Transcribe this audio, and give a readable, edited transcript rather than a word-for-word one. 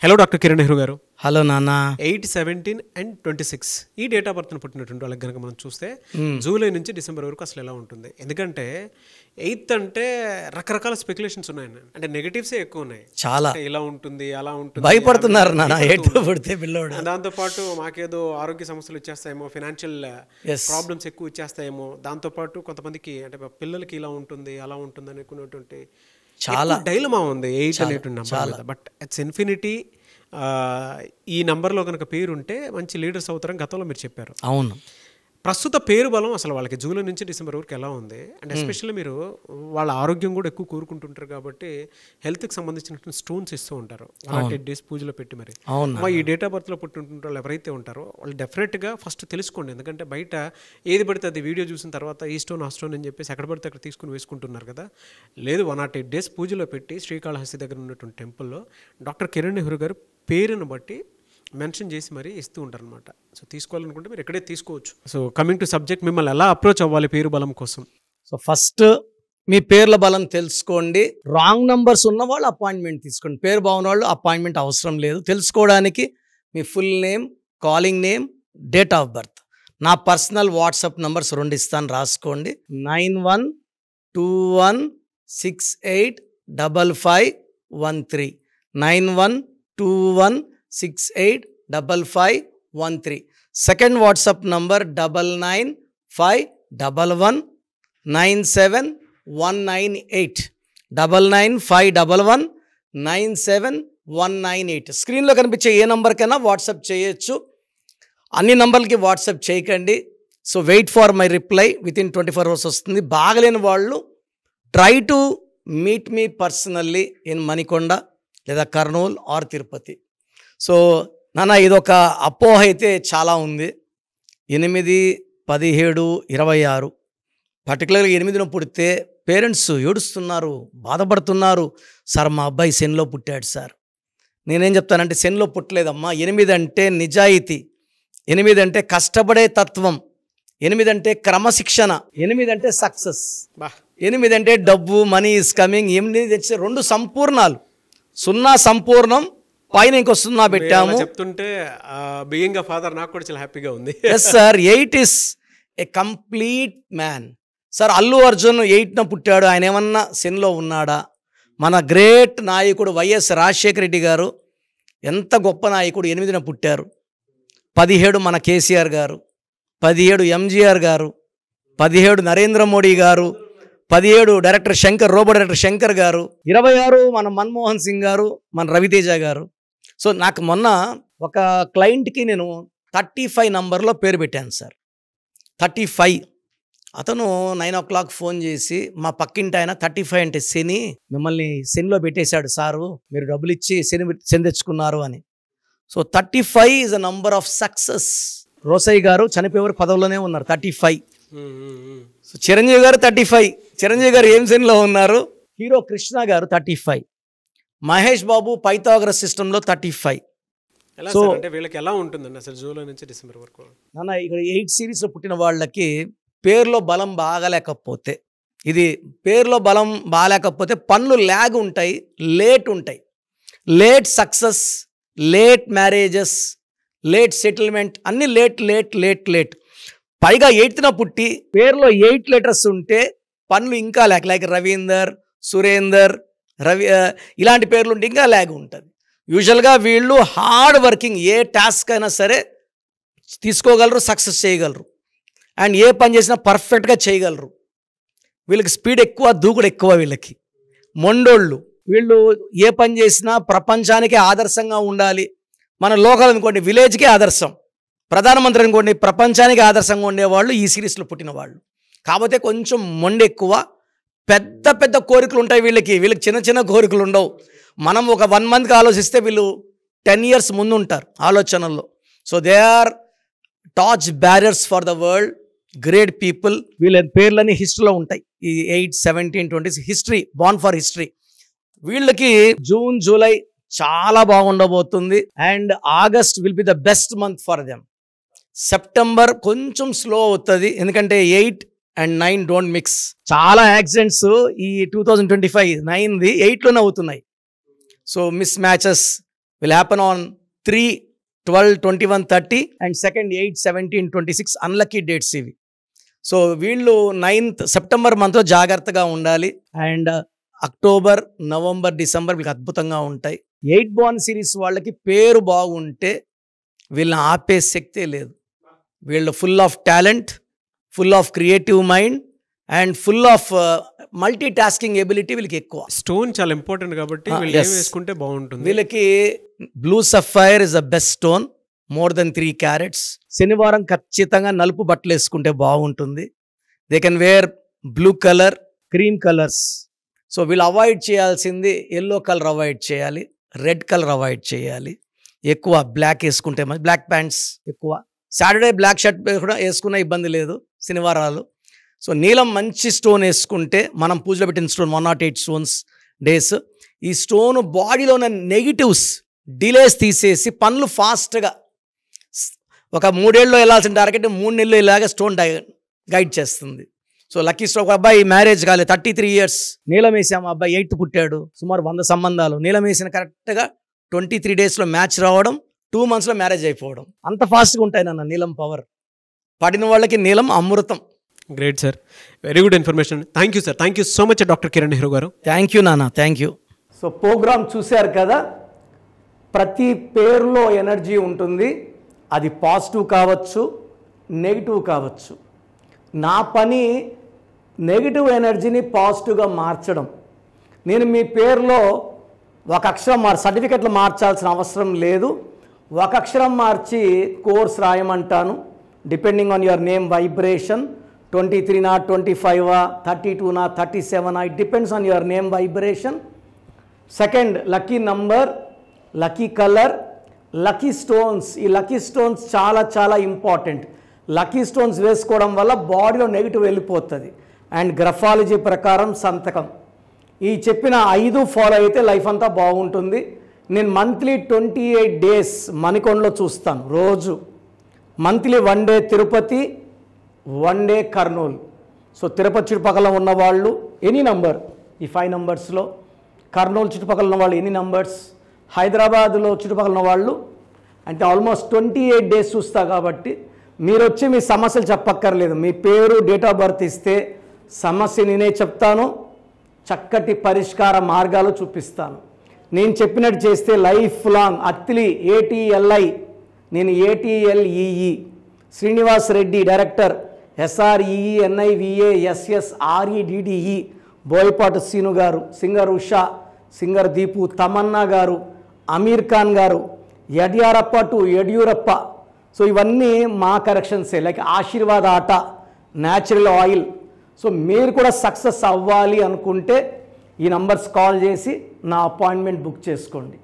Hello doctor Kiran Nehru గారు. Hello నాన్న. 8, 17 and 26 ఈ డేట్ ఆఫ్ బర్త్ను పుట్టినటువంటి వాళ్ళకి కనుక మనం చూస్తే జూలై నుంచి డిసెంబర్ వరకు అసలు ఎలా ఉంటుంది? ఎందుకంటే 8th అంటే రకరకాల స్పెక్యులేషన్స్ ఉన్నాయి, అంటే నెగటివ్సే ఎక్కువ ఉన్నాయి. చాలా ఇలా ఉంటుంది అలా ఉంటుంది భయపడుతున్నారు నాన్న. 8th పుడితే పిల్లోడు. దాంతోపాటు మాకేదో ఆరోగ్య సమస్యలు వచ్చేస్తాయేమో, ఫైనాన్షియల్ ప్రాబ్లమ్స్ ఎక్కువ వచ్చేస్తాయేమో, దాంతోపాటు కొంతమందికి అంటే పిల్లలకి ఇలా ఉంటుంది అలా ఉంటుంది అనుకున్నటువంటి చాలా డైలమా ఉంది 8 అనేటువంటి నెంబర్ మీద. But it's infinity. ఈ నెంబర్లో కనుక పేరు ఉంటే మంచి లీడర్స్ అవుతారని గతంలో మీరు చెప్పారు. అవును. ప్రస్తుత పేరు బలం అసలు వాళ్ళకి జూలై నుంచి డిసెంబర్ వరకు ఎలా ఉంది? అండ్ ఎస్పెషల్లీ మీరు వాళ్ళ ఆరోగ్యం కూడా ఎక్కువ కోరుకుంటుంటారు కాబట్టి హెల్త్కి సంబంధించినటువంటి స్టోన్స్ ఇస్తూ ఉంటారు 108 days పూజలో పెట్టి. మరి ఈ డేట్ ఆఫ్ బర్త్లో పుట్టినటువంటి వాళ్ళు ఎవరైతే ఉంటారో వాళ్ళు డెఫినెట్గా ఫస్ట్ తెలుసుకోండి. ఎందుకంటే బయట ఏది పడితే అది వీడియో చూసిన తర్వాత ఈ స్టోన్ ఆ స్టోన్ అని చెప్పేసి ఎక్కడ పడితే అక్కడ తీసుకుని వేసుకుంటున్నారు కదా. లేదు, 108 days పూజలో పెట్టి శ్రీకాళహస్తి దగ్గర ఉన్నటువంటి టెంపుల్లో డాక్టర్ కిరణ్ నెహ్రూ గారు పేరును బట్టి మెన్షన్ చేసి మరీ ఇస్తూ ఉంటారు అనమాట. సో తీసుకోవాలనుకుంటే మీరు ఎక్కడే తీసుకోవచ్చు. సో కమింగ్ టు సబ్జెక్ట్, మిమ్మల్ని ఎలా అప్రోచ్ అవ్వాలి పేరు బలం కోసం? సో ఫస్ట్ మీ పేర్ల బలం తెలుసుకోండి. రాంగ్ నంబర్స్ ఉన్న వాళ్ళు అపాయింట్మెంట్ తీసుకోండి. పేరు బాగున్న వాళ్ళు అపాయింట్మెంట్ అవసరం లేదు. తెలుసుకోవడానికి మీ full name, calling name, date of birth. నా పర్సనల్ వాట్సాప్ నంబర్స్ 2 ఇస్తాను, రాసుకోండి. 9121685513 9121685513. Second WhatsApp number 9951197198 9951197198. స్క్రీన్లో కనిపించే ఏ నంబర్కైనా వాట్సాప్ చేయొచ్చు. అన్ని నంబర్లకి వాట్సాప్ చేయకండి. So wait for my reply. Within 24 hours వస్తుంది. బాగలేని వాళ్ళు try to meet me personally in Manikonda లేదా కర్నూలు ఆర్ తిరుపతి. సో నాన్న, ఇదొక అపోహ అయితే చాలా ఉంది. 8, 17, 26 పర్టికులర్గా 8న పుడితే పేరెంట్స్ ఏడుస్తున్నారు, బాధపడుతున్నారు. సార్ మా అబ్బాయి శనిలో పుట్టాడు సార్. నేనేం చెప్తానంటే శనిలో పుట్టలేదమ్మా. 8 అంటే నిజాయితీ, 8 అంటే కష్టపడే తత్వం, 8 అంటే క్రమశిక్షణ, 8 అంటే సక్సెస్, 8 అంటే డబ్బు, మనీ ఈజ్ కమింగ్. 8 అంటే 2 సంపూర్ణాలు. 0 సంపూర్ణం, పైన ఇంకో 0 పెట్టాము. చెప్తుంటే బీయింగ్ అ ఫాదర్ నాకు కూడా చాలా హ్యాపీగా ఉంది. Yes sir, 8 is a complete man. Sir Allu Arjun 8న పుట్టాడు, ఆయన ఏమన్నా శనిలో ఉన్నాడా? మన గ్రేట్ నాయకుడు వైఎస్ రాజశేఖర రెడ్డి గారు ఎంత గొప్ప నాయకుడు, 8న పుట్టారు. 17 మన కేసీఆర్ గారు, 17 ఎంజీఆర్ గారు, 17 నరేంద్ర మోడీ గారు, 17 డైరెక్టర్ శంకర్, రోబో డైరెక్టర్ శంకర్ గారు, 26 మన మన్మోహన్ సింగ్ గారు, మన రవితేజ గారు. సో నాకు మొన్న ఒక క్లయింట్కి నేను 35 నంబర్లో పేరు పెట్టాను సార్. 35. అతను 9 o'clock ఫోన్ చేసి, మా పక్కింటి ఆయన 35 అంటే శని, మిమ్మల్ని శనిలో పెట్టేశాడు సారు, మీరు డబ్బులు ఇచ్చి శని తెచ్చుకున్నారు అని. So 35 is a number of success. Rosaiah గారు చనిపోయేవారు పదవిలోనే ఉన్నారు, 35. సో చిరంజీవి గారు 35. చిరంజీవి గారు ఏం శనిలో ఉన్నారు? హీరో కృష్ణ గారు 35. మహేష్ బాబు పైథాగరస్ సిస్టంలో 35. సో అంటే వీళ్ళకి ఎలా ఉంటుందండి అసలు జూలై నుంచి డిసెంబర్ వరకు? నాన్న, ఇక్కడ 8 సిరీస్లో పుట్టిన వాళ్ళకి పేరులో బలం బాగలేకపోతే, ఇది పేరులో బలం బాగాలేకపోతే పనులు ల్యాగ్ ఉంటాయి, లేట్ ఉంటాయి. Late success, late marriages, late settlement, అన్ని లేట్ లేట్ లేట్ లేట్. పైగా 8న పుట్టి పేరులో 8 letters ఉంటే పనులు ఇంకా లైక్ రవీందర్, సురేందర్, ఇలాంటి పేర్లు ఉంటే ఇంకా ల్యాగ్ ఉంటుంది. యూజువల్గా వీళ్ళు హార్డ్ వర్కింగ్, ఏ టాస్క్ అయినా సరే తీసుకోగలరు, సక్సెస్ చేయగలరు. అండ్ ఏ పని చేసినా పర్ఫెక్ట్గా చేయగలరు. వీళ్ళకి స్పీడ్ ఎక్కువ, దూకుడు ఎక్కువ. వీళ్ళకి మొండోళ్ళు. వీళ్ళు ఏ పని చేసినా ప్రపంచానికే ఆదర్శంగా ఉండాలి. మన లోకల్ అనుకోండి విలేజ్కే ఆదర్శం, ప్రధానమంత్రి అనుకోండి ప్రపంచానికి ఆదర్శంగా ఉండేవాళ్ళు ఈ సిరీస్లో పుట్టిన వాళ్ళు. కాకపోతే కొంచెం మొండి ఎక్కువ, పెద్ద పెద్ద కోరికలు ఉంటాయి వీళ్ళకి. చిన్న చిన్న కోరికలు ఉండవు. మనం ఒక 1 monthకి ఆలోచిస్తే వీళ్ళు 10 years ముందు ఉంటారు ఆలోచనల్లో. So they are torch barriers for the world, great people. వీళ్ళ పేర్లన్నీ హిస్టరీలో ఉంటాయి. ఈ 8, 17, 20 హిస్టరీ, బార్న్ ఫర్ హిస్టరీ. వీళ్ళకి జూన్, జూలై చాలా బాగుండబోతుంది. And August will be the best month for them. September కొంచెం స్లో అవుతుంది, ఎందుకంటే 8 and 9 డోంట్ మిక్స్. చాలా యాక్సిడెంట్స్ ఈ 2025 9ది 8లోనే అవుతున్నాయి. So mismatches, will happen on 3, 12, 21, 30 and second 8, 17, 26 unlucky dates ఇవి. సో వీళ్ళు 9th సెప్టెంబర్ మంత్లో జాగ్రత్తగా ఉండాలి. అండ్ అక్టోబర్, నవంబర్, డిసెంబర్ వీళ్ళకి అద్భుతంగా ఉంటాయి. 8 బాన్ సిరీస్ వాళ్ళకి పేరు బాగుంటే వీళ్ళని ఆపే శక్తే లేదు. వీళ్ళు full of talent, full of creative mind and full of multi tasking ability వీళ్ళకి ఎక్కువ. స్టోన్ చాలా ఇంపార్టెంట్ కాబట్టి వీళ్ళు ఏం వేసుకుంటే బాగుంటుంది. వీళ్ళకి blue sapphire is the best stone, more than 3 carats. శనివారం ఖచ్చితంగా నలుపు బట్టలు వేసుకుంటే బాగుంటుంది. They can wear blue colour, cream colours. So వీళ్ళు అవాయిడ్ చేయాల్సింది ఎల్లో కలర్ అవాయిడ్ చేయాలి, రెడ్ కలర్ అవాయిడ్ చేయాలి. ఎక్కువ బ్లాక్ వేసుకుంటే బ్లాక్ ప్యాంట్స్ ఎక్కువ. సాటర్డే బ్లాక్ షర్ట్ కూడా వేసుకున్న ఇబ్బంది లేదు శనివారాలు. సో నీలం మంచి స్టోన్ వేసుకుంటే, మనం పూజలో పెట్టిన స్టోన్ 108 స్టోన్స్ డేస్. ఈ స్టోన్ బాడీలో ఉన్న నెగిటివ్స్, డిలేస్ తీసేసి పనులు ఫాస్ట్గా, ఒక 3 ఏళ్ళలో వెళ్ళాల్సిన టార్గెట్ 3 నెలలు ఇలాగే స్టోన్ గైడ్ చేస్తుంది. So lucky stone. ఒక అబ్బాయి మ్యారేజ్ కాలేదు, 33 years, నీలం వేసాము, అబ్బాయి 8th పుట్టాడు, సుమారు 100 సంబంధాలు. నీలం వేసిన కరెక్ట్గా 23 daysలో మ్యాచ్ రావడం, 2 monthsలో మ్యారేజ్ అయిపోవడం. అంత ఫాస్ట్గా ఉంటాయి నాన్న నీలం పవర్. పడిన వాళ్ళకి నీలం అమృతం. Great sir, very good information. Thank you sir, thank you so much doctor Kiran Nehru garu. Thank you నాన్న, థ్యాంక్ యూ. సో ప్రోగ్రామ్ చూశారు కదా, ప్రతి పేరులో ఎనర్జీ ఉంటుంది. అది పాజిటివ్ కావచ్చు, నెగిటివ్ కావచ్చు. నా పని నెగిటివ్ ఎనర్జీని పాజిటివ్గా మార్చడం. నేను మీ పేరులో ఒక అక్షరం సర్టిఫికెట్లు మార్చాల్సిన అవసరం లేదు. ఒక అక్షరం మార్చి కోర్స్ రాయమంటాను. Depending on your name vibration, 23 or 25 or 32 or 37, it depends on your name vibration. Second, lucky number, lucky color, lucky stones. ఈ lucky stones చాలా చాలా ఇంపార్టెంట్. లక్కీ స్టోన్స్ వేసుకోవడం వల్ల బాడీలో నెగిటివ్ వెళ్ళిపోతుంది. అండ్ గ్రఫాలజీ ప్రకారం సంతకం. ఈ చెప్పిన 5 ఫాలో అయితే లైఫ్ అంతా బాగుంటుంది. నేను మంత్లీ 28 days మణికొండలో చూస్తాను రోజు. Monthly 1 day Tirupati, 1 day Kurnool. So Tirupati చుట్టుపక్కల ఉన్నవాళ్ళు ఎనీ నంబర్, ఈ 5 numbers, కర్నూలు చుట్టుపక్కల ఉన్నవాళ్ళు ఎనీ నంబర్స్, హైదరాబాద్లో చుట్టుపక్కల ఉన్నవాళ్ళు అంటే ఆల్మోస్ట్ 28 days చూస్తా. కాబట్టి మీరు వచ్చి మీ సమస్యలు చెప్పక్కర్లేదు. మీ పేరు, డేట్ ఆఫ్ బర్త్ ఇస్తే సమస్య నేనే చెప్తాను, చక్కటి పరిష్కార మార్గాలు చూపిస్తాను. నేను చెప్పినట్టు చేస్తే లైఫ్ లాంగ్. అత్తిలి ATLI, నేను ATLEE, Srinivas Reddy director, SREENIVASSREDDE, Boyapati Seenu గారు, సింగర్ ఉషా, సింగర్ దీపు, తమన్నా గారు, అమీర్ ఖాన్ గారు, యడ్యారప్ప టు యడ్యూరప్ప. సో ఇవన్నీ మా కరెక్షన్సే. లైక్ ఆశీర్వాద్ ఆట, న్యాచురల్ ఆయిల్. సో మీరు కూడా సక్సెస్ అవ్వాలి అనుకుంటే ఈ నంబర్స్ కాల్ చేసి నా అపాయింట్మెంట్ బుక్ చేసుకోండి.